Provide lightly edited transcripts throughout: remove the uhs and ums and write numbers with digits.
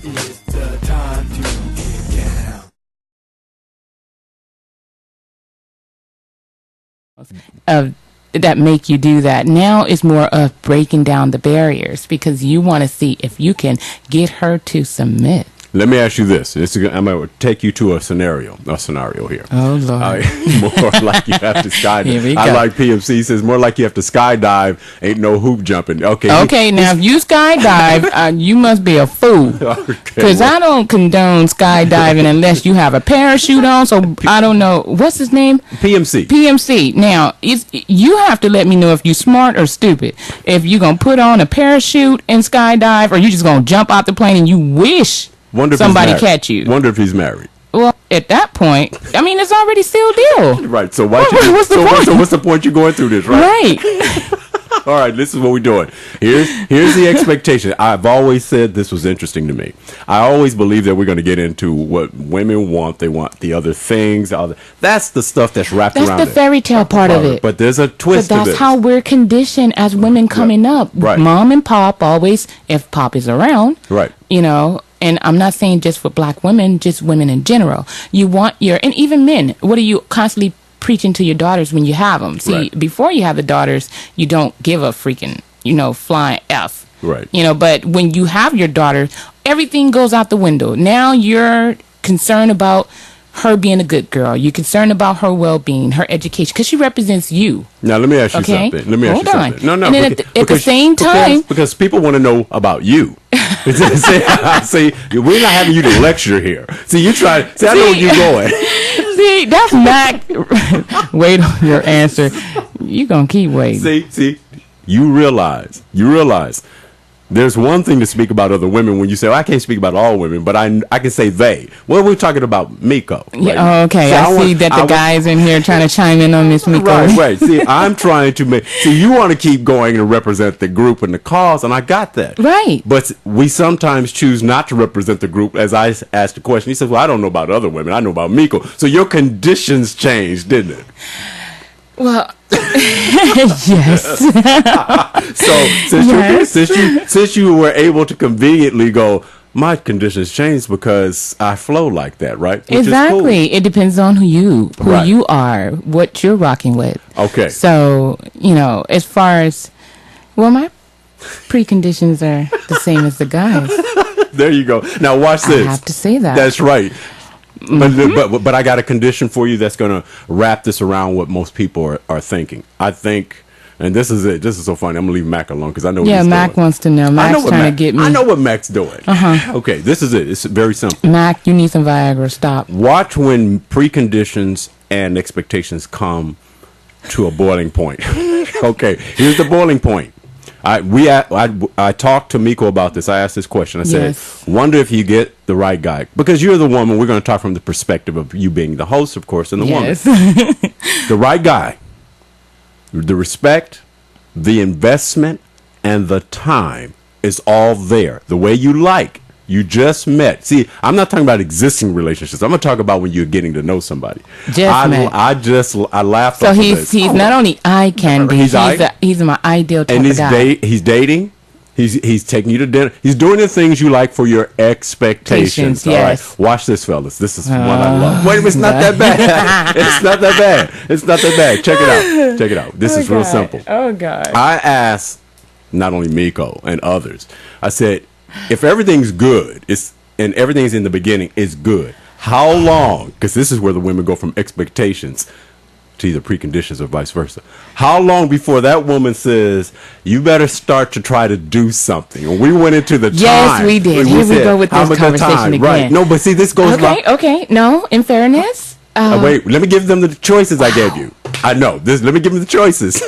It's the time to get down. That make you do that. Now is more of breaking down the barriers because you want to see if you can get her to submit. Let me ask you this. I'm going to take you to a scenario here. Oh, Lord. More like you have to skydive. Here we go. I like PMC says more like you have to skydive, ain't no hoop jumping. Okay, now if you skydive, you must be a fool. Because I don't condone skydiving unless you have a parachute on. So I don't know. What's his name? PMC. Now, you have to let me know if you smart or stupid. If you going to put on a parachute and skydive or you just going to jump out the plane and you wish somebody catch you. Wonder if he's married. Well, at that point, I mean, it's already sealed deal. Right. So what's the point? So what's the point you're going through this, right? Right. All right, this is what we're doing. Here's the expectation. I've always said this was interesting to me. I always believe that we're going to get into what women want. They want the other things. That's the stuff that's wrapped around it. That's the fairy tale part of it. But there's a twist to this. But that's how we're conditioned as women coming up. Right. Mom and Pop always, if Pop is around, right. You know, and I'm not saying just for black women, just women in general. You want and even men, what are you constantly preaching to your daughters when you have them? See, right. Before you have the daughters, you don't give a freaking, flying F. Right. But when you have your daughter, everything goes out the window. Now you're concerned about her being a good girl. You're concerned about her well-being, her education, because she represents you. Now, let me ask you something. Hold on. No. And then at the same time. Because people want to know about you. See, we're not having you to lecture here. See, you try. See, I know where you're going. See, that's Mac. Wait on your answer. You're going to keep waiting. See, you realize. There's one thing to speak about other women when you say, I can't speak about all women, but I can say they. Well, we're talking about Meko. Right? Yeah, okay. So I see that the guys in here trying to chime in on Miss Meko. Right. See, I'm trying to you want to keep going and represent the group and the cause, and I got that. Right. But we sometimes choose not to represent the group. As I asked the question, he says, well, I don't know about other women. I know about Meko. So your conditions changed, didn't it? Well, yes. So since you were able to conveniently go, my conditions changed because I flow like that, right? Which exactly. is cool. It depends on who you are, what you're rocking with. Okay. So, as far as, my preconditions are the same as the guys. There you go. Now watch this. I have to say that. That's right. But I got a condition for you that's going to wrap this around what most people are thinking. I think, and this is it. This is so funny. I'm going to leave Mac alone because I know what he's doing. Mac wants to know. Mac's trying to get me. I know what Mac's doing. Okay, this is it. It's very simple. Mac, you need some Viagra. Stop. Watch when preconditions and expectations come to a boiling point. Okay, here's the boiling point. I talked to Meko about this. I asked this question. I said, wonder if you get the right guy. Because you're the woman. We're going to talk from the perspective of you being the host, of course, and the woman. The right guy. The respect, the investment, and the time is all there. The way you like. You just met. See, I'm not talking about existing relationships. I'm going to talk about when you're getting to know somebody. I laughed off of this. So he's not only eye candy, he's my ideal type of guy. He's dating. He's taking you to dinner. He's doing the things you like for your expectations. All right. Watch this, fellas. This is one I love. Wait a minute. It's not that bad. It's not that bad. Check it out. This is real simple. Oh, God. I asked not only Meko and others, I said, if everything's good, and everything's in the beginning is good, how long, because this is where the women go from expectations to either preconditions or vice versa. How long before that woman says, you better start to try to do something? And we went into the time. Yes, we did. Here we go with this conversation again. Right. No, but see, this goes Okay. No, in fairness. Wait, let me give them the choices I gave you. I know. Let me give them the choices.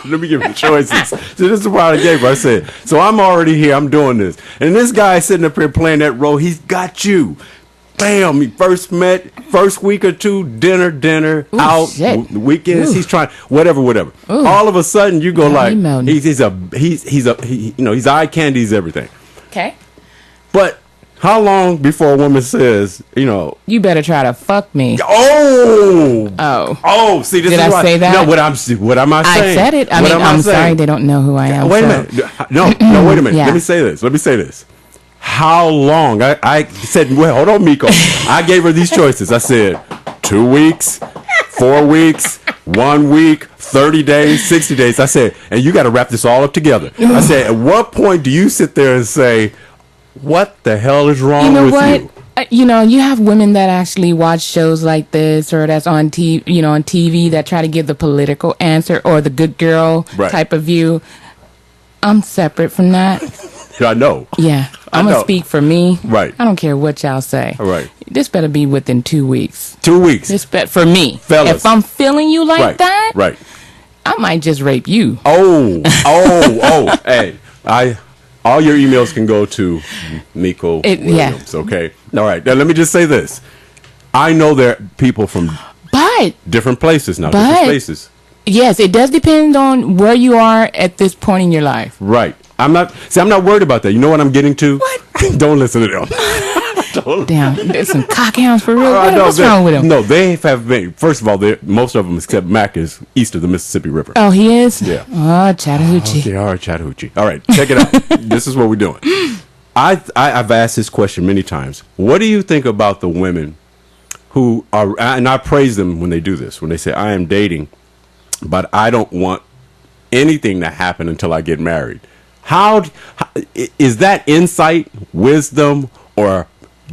Let me give you the choices. So this is what I gave her. I said, so I'm already here. I'm doing this. And this guy sitting up here playing that role, he's got you. Bam. He first week or two, dinner, ooh, out, shit. weekends. Ooh. He's trying, whatever. Ooh. All of a sudden, you go he's eye candy, he's everything. Okay. But how long before a woman says, you better try to fuck me? Oh! See, this did is I say that? No, what am I saying? I said it. I'm sorry they don't know who I am. Wait a minute. No, wait a minute. Yeah. Let me say this. how long? I said, well, hold on, Meko. I gave her these choices. I said, 2 weeks, 4 weeks, 1 week, 30 days, 60 days. I said, and you got to wrap this all up together. I said, at what point do you sit there and say, what the hell is wrong with you? You have women that actually watch shows like this, or that's on TV, on TV, that try to give the political answer or the good girl type of view. I'm separate from that. I know. Yeah, I'm gonna speak for me. Right. I don't care what y'all say. Right. This better be within 2 weeks. 2 weeks. This for me, fellas. If I'm feeling you like that, right, I might just rape you. Oh. Hey, all your emails can go to Meko Williams. Okay. All right. Now let me just say this. I know there are people from different places now. Different spaces. Yes, it does depend on where you are at this point in your life. Right. I'm not worried about that. You know what I'm getting to? What? Don't listen to them. Damn, there's some cockhounds for real. What's wrong with them? No, they have been. First of all, most of them, except Mac, is east of the Mississippi River. Oh, he is? Yeah. Oh, Chattahoochee. Okay, all right, Chattahoochee. All right, check it out. This is what we're doing. I've asked this question many times. What do you think about the women who are, and I praise them when they do this, when they say, I am dating, but I don't want anything to happen until I get married. How is that insight, wisdom, or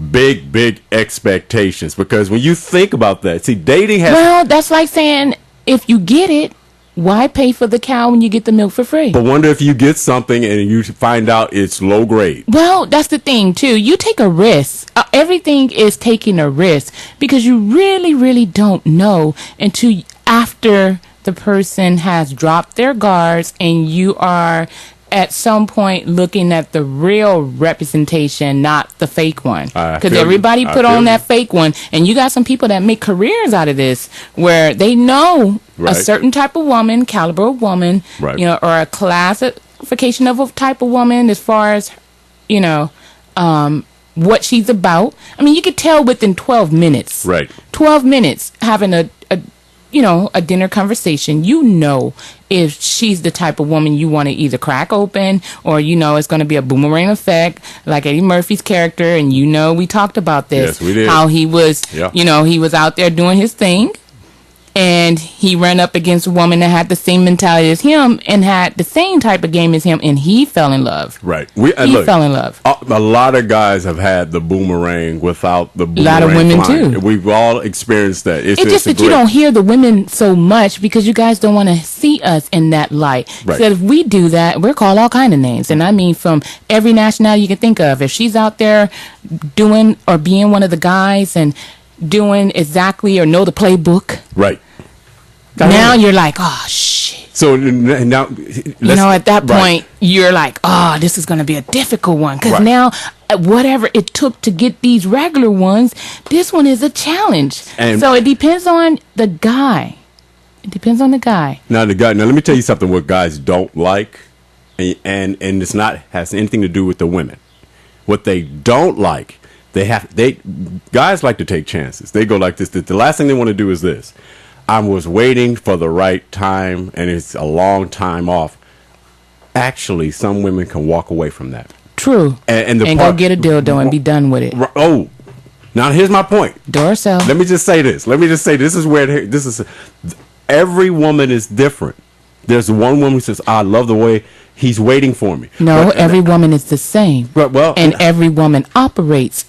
big expectations? Because when you think about that, see, dating has... Well, that's like saying, if you get it, why pay for the cow when you get the milk for free? But wonder if you get something and you find out it's low grade. Well, that's the thing, too. You take a risk. Everything is taking a risk, because you really don't know until after the person has dropped their guards and you are at some point looking at the real representation, not the fake one. Because everybody put on that fake one, and you got some people that make careers out of this, where they know a certain type of woman, caliber of woman, or a classification of a type of woman as far as, what she's about. I mean, you could tell within 12 minutes. Right. 12 minutes having a dinner conversation, if she's the type of woman you want to either crack open, or it's going to be a boomerang effect, like Eddie Murphy's character. And we talked about this. Yes, we did. How he was, he was out there doing his thing, and he ran up against a woman that had the same mentality as him and had the same type of game as him, and he fell in love. Right. He fell in love. A lot of guys have had the boomerang without the boomerang. A lot of women flying. too. We've all experienced that. It's just that you don't hear the women so much because you guys don't want to see us in that light. Right. So if we do that, we're called all kind of names. And I mean from every nationality you can think of. If she's out there doing or being one of the guys and doing exactly or know the playbook. Right. Now you're like, oh, shit. So now, at that point, you're like, oh, this is going to be a difficult one. Because now, whatever it took to get these regular ones, this one is a challenge. And so it depends on the guy. It depends on the guy. Now, let me tell you something what guys don't like. And it's not has anything to do with the women. What they don't like, guys like to take chances. They go like this. The last thing they want to do is this. I was waiting for the right time, and it's a long time off. Actually, some women can walk away from that. True. And go get a dildo and be done with it. Oh, now here's my point. Duracell. Let me just say this. This is where every woman is different. There's one woman who says, I love the way he's waiting for me. No, every woman is the same. And every woman operates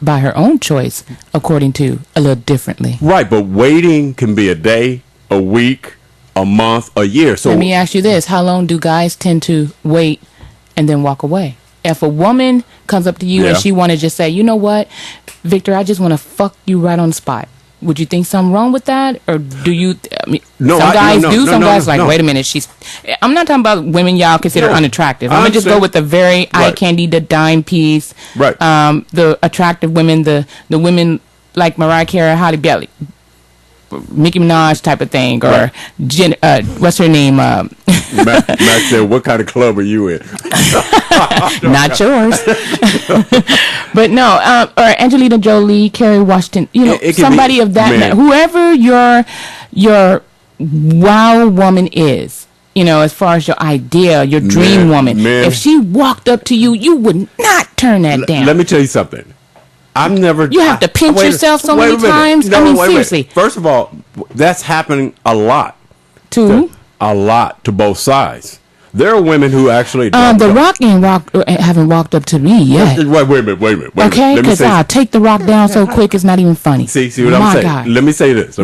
by her own choice, according to a little differently. Right, but waiting can be a day, a week, a month, a year. So let me ask you this: how long do guys tend to wait and then walk away? If a woman comes up to you and she want to just say, you know what, Victor, I just want to fuck you right on the spot, would you think something wrong with that? Or do you, some guys do, some guys wait a minute, I'm not talking about women y'all consider unattractive. I'm going to just go with the very eye candy, the dime piece, the attractive women, the women like Mariah Carey, Halle Berry, Nicki Minaj type of thing, or what's her name? Max said, what kind of club are you in? Not yours. But no, or Angelina Jolie, Kerry Washington, somebody of that, whoever your wow woman is, as far as your idea, your dream woman. If she walked up to you, you would not turn that down. Let me tell you something. You have to pinch yourself so many times. No, seriously. First of all, that's happening a lot. A lot to both sides. There are women who actually The Rock haven't walked up to me yet. Wait a minute. Okay, because I'll take the Rock down so quick it's not even funny. See what I'm saying? God. Let me say this.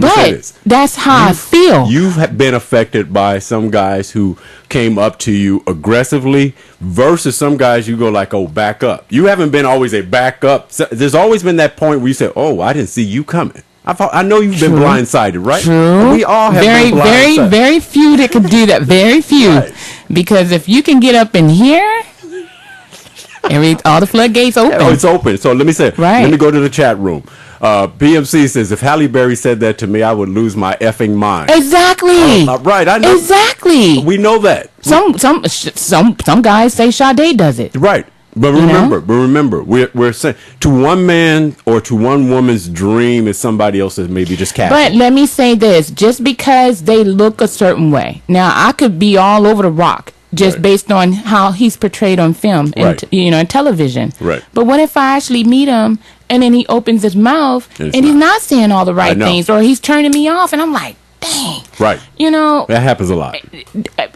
That's how I feel. You've been affected by some guys who came up to you aggressively versus some guys you go like, oh, back up. You haven't been always a back up. So there's always been that point where you say, oh, I didn't see you coming. I know you've been blindsided, right? True. We all have been blindsided. Very few that can do that. Very few. Right. Because if you can get up in here, all the floodgates open. Oh, it's open. So let me say, let me go to the chat room. PMC says, if Halle Berry said that to me, I would lose my effing mind. Exactly. Right. I know. Exactly. We know that. Some guys say Sade does it. Right. But remember, we're saying to one man or to one woman's dream is somebody else's maybe just catching. But let me say this: just because they look a certain way, now I could be all over the Rock just based on how he's portrayed on film and and television. Right. But what if I actually meet him and then he opens his mouth and he's not saying all the right things, or he's turning me off, and I'm like, dang. Right. That happens a lot.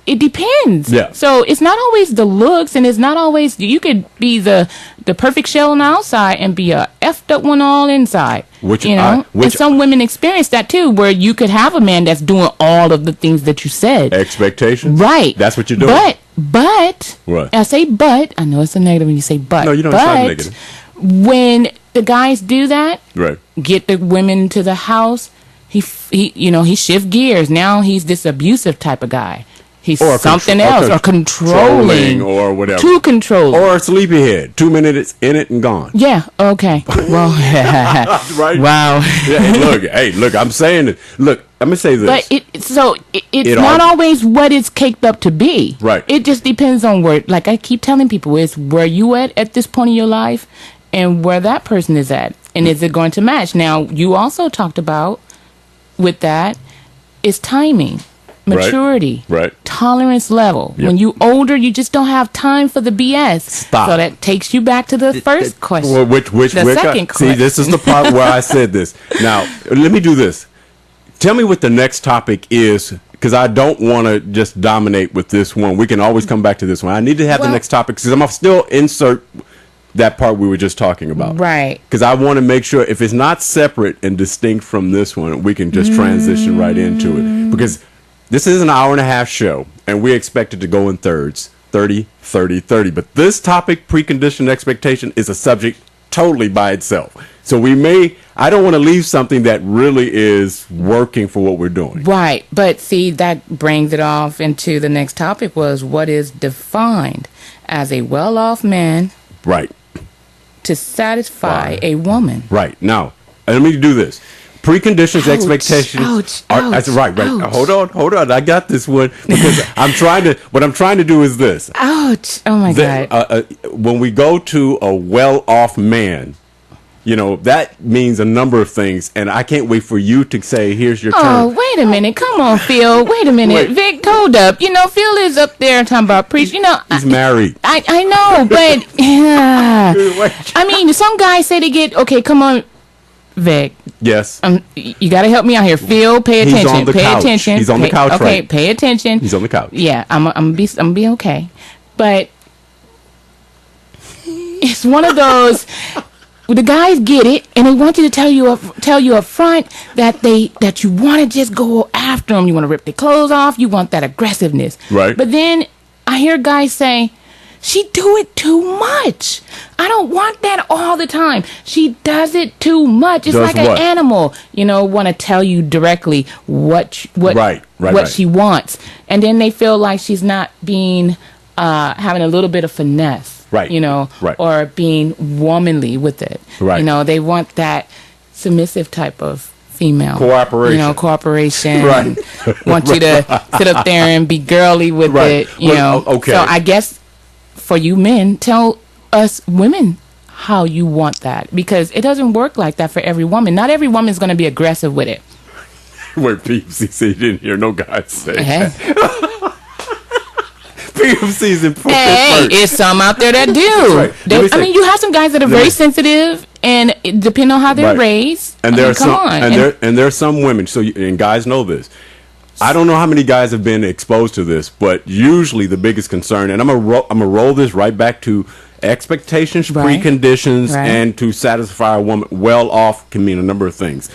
It depends. Yeah. So it's not always the looks, and it's not always, you could be the perfect shell on the outside and be a effed up one all inside. And some women experience that too, where you could have a man that's doing all of the things that you said. Expectations. Right. That's what you're doing. But what? I say but. I know it's a negative when you say but. No, you don't. It's not negative. When the guys do that, get the women to the house, he shift gears. Now he's this abusive type of guy. He's something else, or controlling, or whatever. Too controlling, or a sleepyhead. 2 minutes in it and gone. Yeah. Okay. Well. Right. Wow. Look. I'm saying it. Look. I'm gonna say this. But it's not always what it's caked up to be. Right. It just depends on where. Like I keep telling people, is where you at this point in your life, and where that person is at, and is it going to match? Now, you also talked about with that is timing, maturity, tolerance level. Yep. When you older, you just don't have time for the BS. Stop. So that takes you back to the first question. Well, the second question. See, this is the part where I said this. Now, let me do this. Tell me what the next topic is, because I don't want to just dominate with this one. We can always come back to this one. I need to have the next topic, because I'm still insert that part we were just talking about. Right. Because I want to make sure if it's not separate and distinct from this one, we can just transition right into it. Because this is an hour and a half show, and we expect it to go in thirds, 30, 30, 30. But this topic, preconditioned expectation, is a subject totally by itself. So I don't want to leave something that really is working for what we're doing. Right. But see, that brings it off into the next topic, was what is defined as a well-off man. Right. To satisfy a woman. Right. Now, let me do this. Preconditions, expectations. That's right. Ouch. Hold on. I got this one, because what I'm trying to do is this. Ouch. Oh my God. When we go to a well-off man, that means a number of things, and I can't wait for you to say, here's your turn. Oh, wait a minute. Come on, Phil. Wait a minute. Vic, hold up. Phil is up there talking about preach. He's married. I know, but I mean, some guys say they get, okay, come on, Vic. Yes. You got to help me out here. Phil, pay attention. He's on the couch. Attention. He's on the couch, okay, right? Pay attention. He's on the couch. Yeah, I'm gonna be okay. But it's one of those. The guys get it, and they want you to tell you up front that you want to just go after them. You want to rip their clothes off. You want that aggressiveness. Right. But then I hear guys say, "She do it too much. I don't want that all the time. She does it too much. It's like an animal. Want to tell you directly what she wants, and then they feel like she's not being having a little bit of finesse." Right. Or being womanly with it. Right. They want that submissive type of female. Cooperation. Cooperation. Right. Want you to sit up there and be girly with it. Okay. So I guess for you men, tell us women how you want that. Because it doesn't work like that for every woman. Not every woman is going to be aggressive with it. Wait, PCC didn't hear no guys say that. PMCs in Hey, Pittsburgh. it's some out there that do. Right. I mean, you have some guys that are very sensitive, and it depending on how they're raised. And there are come some, on. and there are some women. So and guys know this. I don't know how many guys have been exposed to this, but usually the biggest concern, and I'm gonna roll this right back to expectations, preconditions, and to satisfy a woman. Well off can mean a number of things.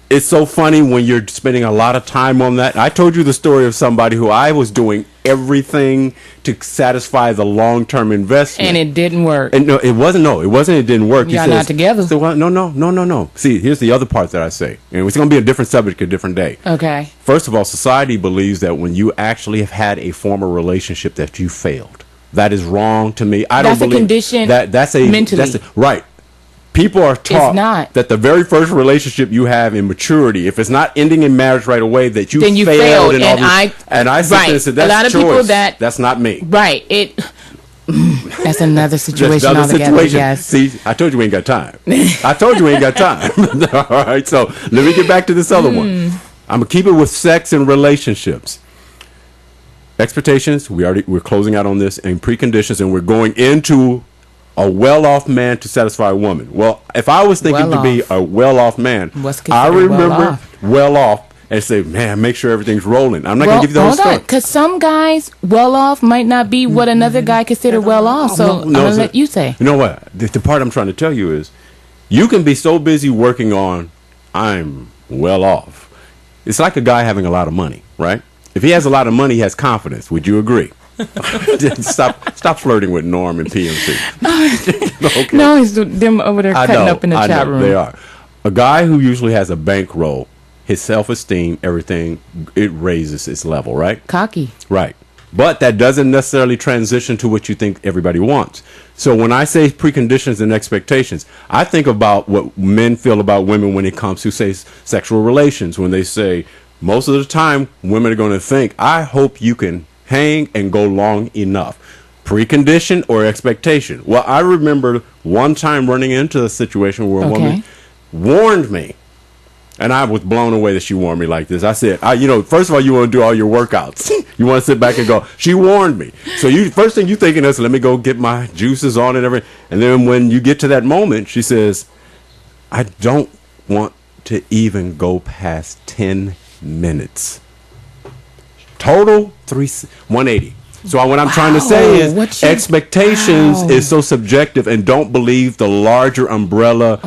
It's so funny when you're spending a lot of time on that. I told you the story of somebody who I was doing everything to satisfy the long-term investment, and it didn't work. And it wasn't. It didn't work. Y'all not together. So, well, no. See, here's the other part that I say, and it's going to be a different subject, a different day. Okay. First of all, society believes that when you actually have had a former relationship that you failed, that is wrong to me. I don't believe that's a condition. That's a mentally. Right. People are taught that the very first relationship you have in maturity, if it's not ending in marriage right away, that you failed. And I sit there and said, that's a lot of people that's not me. Right. That's another situation altogether. Yes. See, I told you we ain't got time. All right. So let me get back to this other one. I'm gonna keep it with sex and relationships. Expectations. We're closing out on this, and preconditions, and we're going into a well-off man to satisfy a woman. Well, if I was thinking to be a well-off man, I remember well-off and say, man, make sure everything's rolling. I'm not going to give you the whole story. Because some guys well-off might not be what another guy consider well-off. So I'm going to let you say. You know what? The part I'm trying to tell you is you can be so busy working on I'm well-off. It's like a guy having a lot of money, right? If he has a lot of money, he has confidence. Would you agree? Stop flirting with Norm and PMC. Okay. No, it's them over there cutting up in the chat room. They are. A guy who usually has a bankroll, his self-esteem, everything, it raises its level, right? Cocky. Right. But that doesn't necessarily transition to what you think everybody wants. So when I say preconditions and expectations, I think about what men feel about women when it comes to, say, sexual relations. When they say, most of the time, women are going to think, I hope you can hang and go long enough. Precondition or expectation? Well, I remember one time running into a situation where a woman warned me, and I was blown away that she warned me like this. I said, first of all, you want to do all your workouts. You want to sit back and go. She warned me. So first thing you thinking is, let me go get my juices on and everything. And then when you get to that moment, she says, I don't want to even go past 10 minutes. Total 180. So what I'm trying to say is expectations is so subjective, and don't believe the larger umbrella,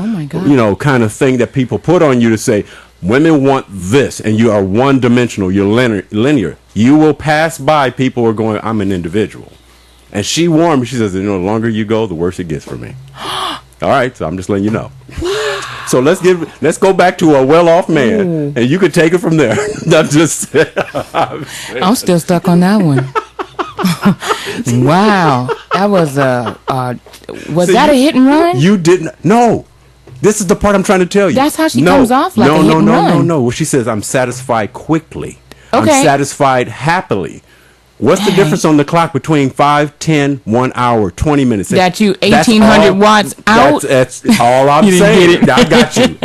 kind of thing that people put on you to say women want this, and you are one-dimensional. You're linear. You will pass by people who are going, I'm an individual. And she warned me. She says, the longer you go, the worse it gets for me. All right, so I'm just letting you know. So let's go back to a well-off man, and you can take it from there. I'm still stuck on that one. Wow, that was that a hit and run? You didn't. No, this is the part I'm trying to tell you. That's how she comes off like a hit and run. No. Well, she says I'm satisfied quickly. I'm satisfied happily. What's the difference on the clock between 5, 10, 1 hour, 20 minutes? That you 1,800 watts out? That's all I'm saying. I got you.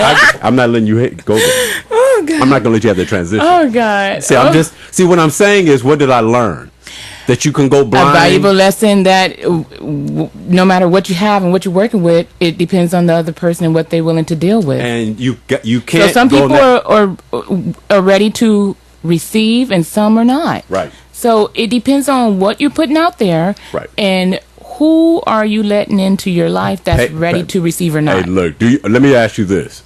I'm not letting you go there. Oh, God. I'm not going to let you have the transition. Oh, God. See, what I'm saying is, what did I learn? That you can go blind. A valuable lesson that no matter what you have and what you're working with, it depends on the other person and what they're willing to deal with. And you can't. So some people are ready to receive, and some are not. Right. So it depends on what you're putting out there, right, and who are you letting into your life that's ready to receive or not. Hey, look, let me ask you this.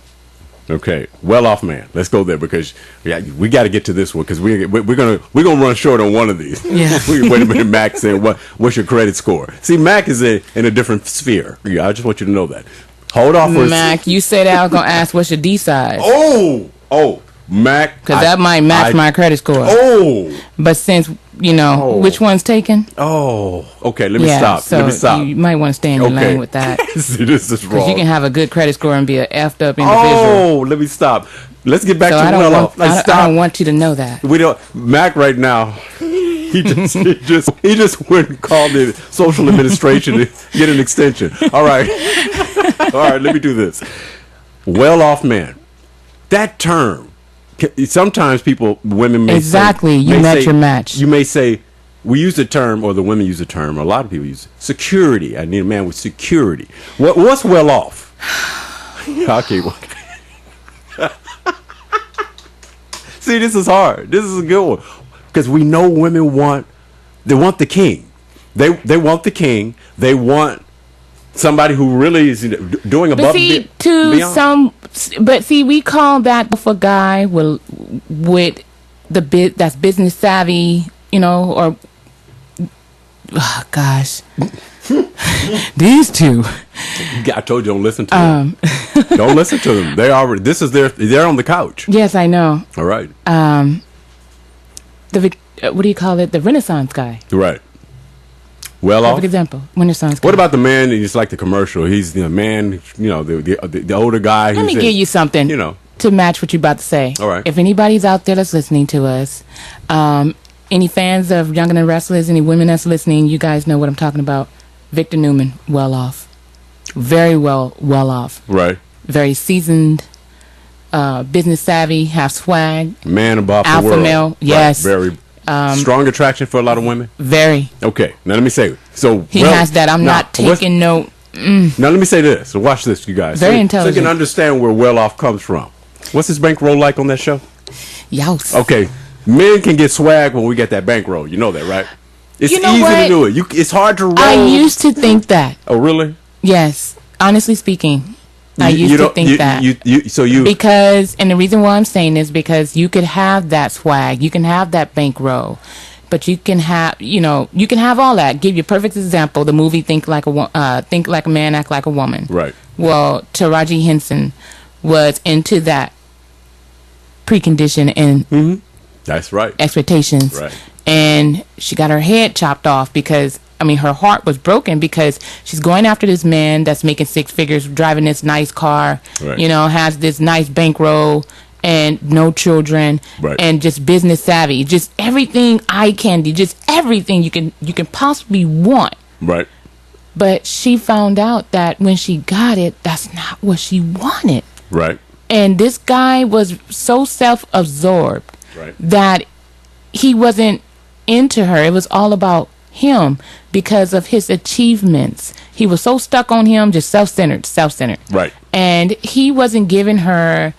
Okay, well-off man. Let's go there because we got to get to this one because we're gonna run short on one of these. Yeah. Wait a minute, Mac saying what's your credit score? See, Mac is in a different sphere. Yeah, I just want you to know that. Hold off for Mac. You said I was gonna ask what's your D size. Oh. Mac, because that might match my credit score. But since which one's taken? Okay. Let me stop. So you might want to stay in your lane with that. See, this is wrong. Because you can have a good credit score and be an effed up individual. Let me stop. Let's get back to I don't want you to know that. We don't. Mac right now. He just went and called the social administration to get an extension. All right. Let me do this. Well-off man. That term. Sometimes women may say, you met your match. You may say, we use the term, or the women use the term, or a lot of people use it, security. I need a man with security. What's well off? Okay. See, this is hard. This is a good one. Because we know women want the king. They want the king. They want somebody who really is doing above and beyond. But see, we call that for a guy with that's business savvy, or gosh, these two. I told you, don't listen to them. Don't listen to them. They're on the couch. Yes, I know. All right. What do you call it? The Renaissance guy. Right. Well off. Perfect example. Renaissance guy. What about the man? He's like the commercial. He's the man. The older guy. Let me give you something. To match what you're about to say. All right. If anybody's out there that's listening to us, any fans of Young and the Restless, any women that's listening, you guys know what I'm talking about. Victor Newman, well off. Very well off. Right. Very seasoned, business savvy, have swag. Man above alpha the world. male, yes. Right. Very strong attraction for a lot of women. Very. Okay. Now let me say. So he has that. I'm not taking note. Now let me say this. So watch this, you guys. Very intelligent. So you can understand where well off comes from. What's his bankroll like on that show? Youse. Okay. Men can get swag when we get that bankroll. You know that, right? It's easy what? to do it. It's hard to roll. I used to think that. Oh, really? Yes. Honestly speaking, I used to think that. Because, and the reason why I'm saying is because you could have that swag, you can have that bankroll, but you can have, you can have all that. Give you a perfect example: the movie Think Like a Man, Act Like a Woman. Right. Well, Taraji Henson was into that precondition and that's right. expectations. Right. And she got her head chopped off because, her heart was broken because she's going after this man that's making six figures, driving this nice car, right. Has this nice bankroll and no children, right. and just business savvy, just everything eye candy, just everything you can possibly want. Right. But she found out that when she got it, that's not what she wanted. Right. And this guy was so self-absorbed right. that he wasn't into her. It was all about him because of his achievements. He was so stuck on him, just self-centered. Right. And he wasn't giving her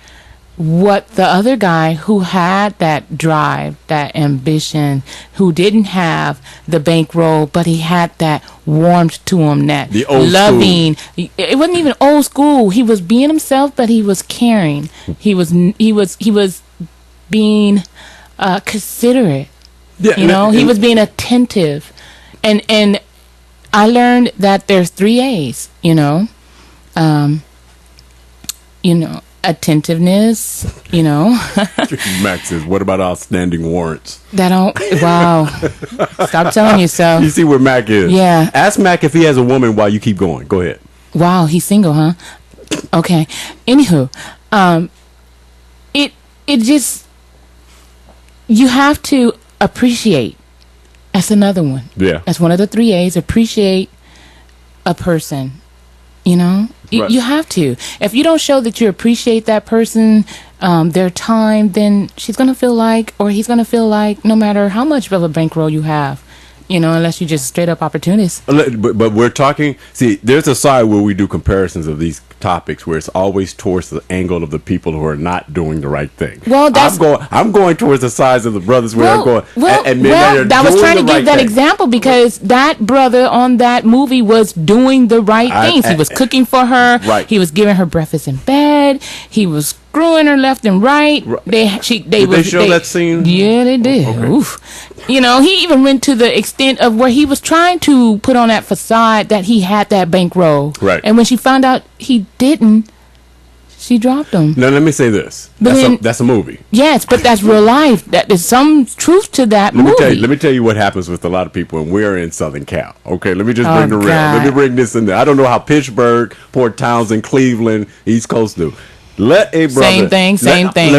what the other guy who had that drive, that ambition, who didn't have the bankroll, but he had that warmth to him, that the old loving. School. It wasn't even old school. He was being himself, but he was caring. He was being considerate. Yeah, he was being attentive. And I learned that there's 3 A's, attentiveness, Max says, what about outstanding warrants? Wow. Stop telling you so. You see where Mac is. Yeah. Ask Mac if he has a woman while you keep going. Go ahead. Wow, he's single, huh? Okay. Anywho, it just, you have to appreciate. That's another one. Yeah. That's one of the 3 A's. Appreciate a person. Right. You have to. If you don't show that you appreciate that person, their time, then she's going to feel like, or he's going to feel like, no matter how much of a bankroll you have, unless you just straight up opportunist. But we're talking, see, there's a side where we do comparisons of these topics where it's always towards the angle of the people who are not doing the right thing. Well, I'm going towards the sides of the brothers where I'm going. I was trying to give that example because that brother on that movie was doing the right things. He was cooking for her. Right. He was giving her breakfast in bed. He was screwing her left and right. Did they show that scene? Yeah, they did. Okay. Oof. He even went to the extent of where he was trying to put on that facade that he had that bankroll. Right. And when she found out he didn't, she dropped him. Now, let me say this. That's a movie. Yes, but that's real life. There's some truth to that movie. Let me tell you what happens with a lot of people, and we're in Southern Cal. Okay, let me just bring the real. Let me bring this in there. I don't know how Pittsburgh, Port Townsend, Cleveland, East Coast do. Let a brother. Same thing.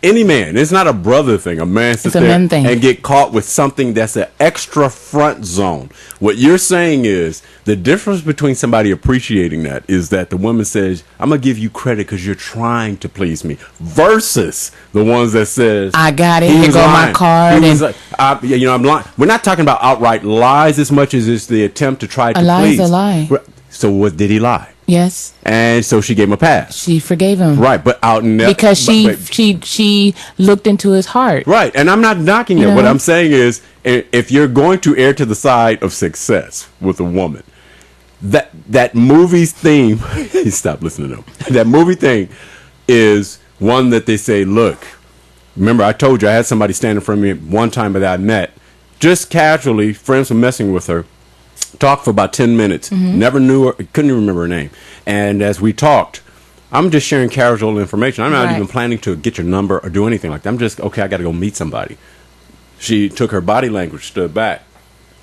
any man, it's not a brother thing. A man sits It's a there men thing. and get caught with something that's an extra front zone. What you're saying is the difference between somebody appreciating that is that the woman says, I'm going to give you credit because you're trying to please me, versus the ones that says, I got it. he Here was go my lying. card. He was like, I'm lying. We're not talking about outright lies as much as it's the attempt to try to A lie please. is a lie. So what did he lie? Yes. And so she gave him a pass. She forgave him. Right, but out in Because she looked into his heart. right, and I'm not knocking it. You What know? I'm saying is, if you're going to err to the side of success with a woman, that movie's theme, stop listening to them. That movie thing is one that they say, look, remember I told you I had somebody stand in front of me one time that I met, just casually, friends were messing with her, talked for about 10 minutes, never knew her, couldn't even remember her name. And as we talked, I'm just sharing casual information. I'm not Right. even planning to get your number or do anything like that. I'm just, okay, I got to go meet somebody. She took her body language, stood back,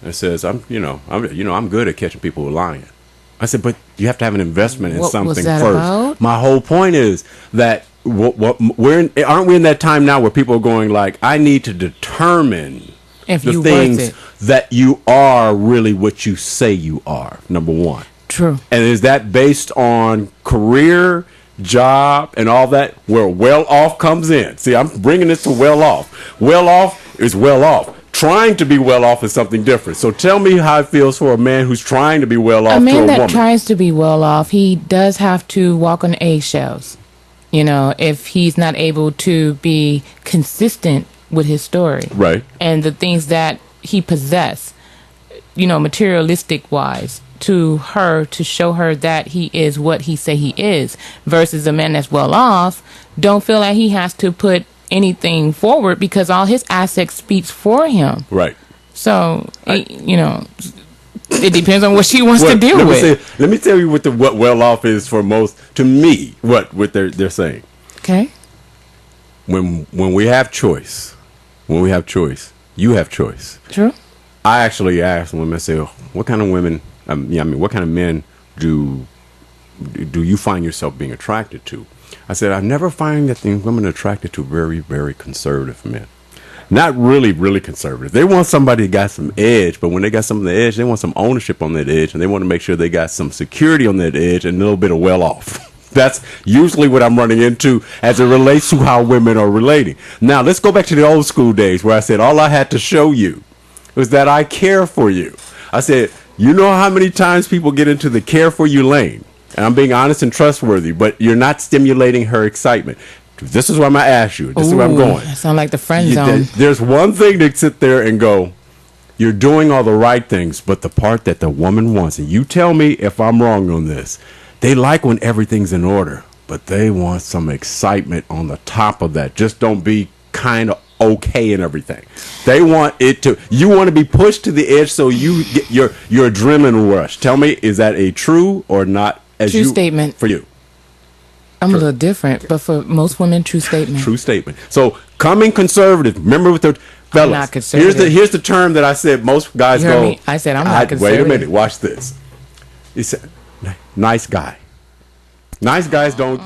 and says, I'm good at catching people who are lying. I said, but you have to have an investment in What was something that first. about? My whole point is that aren't we in that time now where people are going like, I need to determine If the you things worth it. that you are really what you say you are. Number one. True. And is that based on career, job, and all that? Where well off comes in. See, I'm bringing this to well off. Well off is well off. Trying to be well off is something different. So tell me how it feels for a man who's trying to be well off A to man a that woman. tries to be well off, he does have to walk on eggshells. You know, if he's not able to be consistent with his story. Right. And the things that he possess, you know, materialistic wise, to her, to show her that he is what he say he is, versus a man that's well off, don't feel like he has to put anything forward because all his assets speaks for him. Right. So, you know, it depends on what she wants to deal with. Let me tell you what well off is for most. To me, what they're saying. Okay. When we have choice, you have choice. True. I actually asked women, I say, what kind of women? What kind of men do you find yourself being attracted to? I said, I never find that the women are attracted to very, very conservative men. Not really, really conservative. They want somebody that got some edge, but when they got some of the edge, they want some ownership on that edge, and they want to make sure they got some security on that edge and a little bit of well off. That's usually what I'm running into as it relates to how women are relating. Now, let's go back to the old school days where I said, all I had to show you was that I care for you. I said, you know how many times people get into the care for you lane? And I'm being honest and trustworthy, but you're not stimulating her excitement. This is what I'm going to ask you. This is where I'm going. That sound like the friend zone. There's one thing to sit there and go, you're doing all the right things, but the part that the woman wants, and you tell me if I'm wrong on this, they like when everything's in order, but they want some excitement on the top of that. Just don't be kind of okay and everything. They want it to, you want to be pushed to the edge so you get your adrenaline rush. Tell me, is that a true or not? True statement. For you. I'm a little different, but for most women, true statement. True statement. So coming conservative. Remember with the fellas. not conservative. Here's the term that I said most guys You heard go. me? I said I'm not Wait a conservative. minute. Watch this. He said, nice guy. Nice guys don't.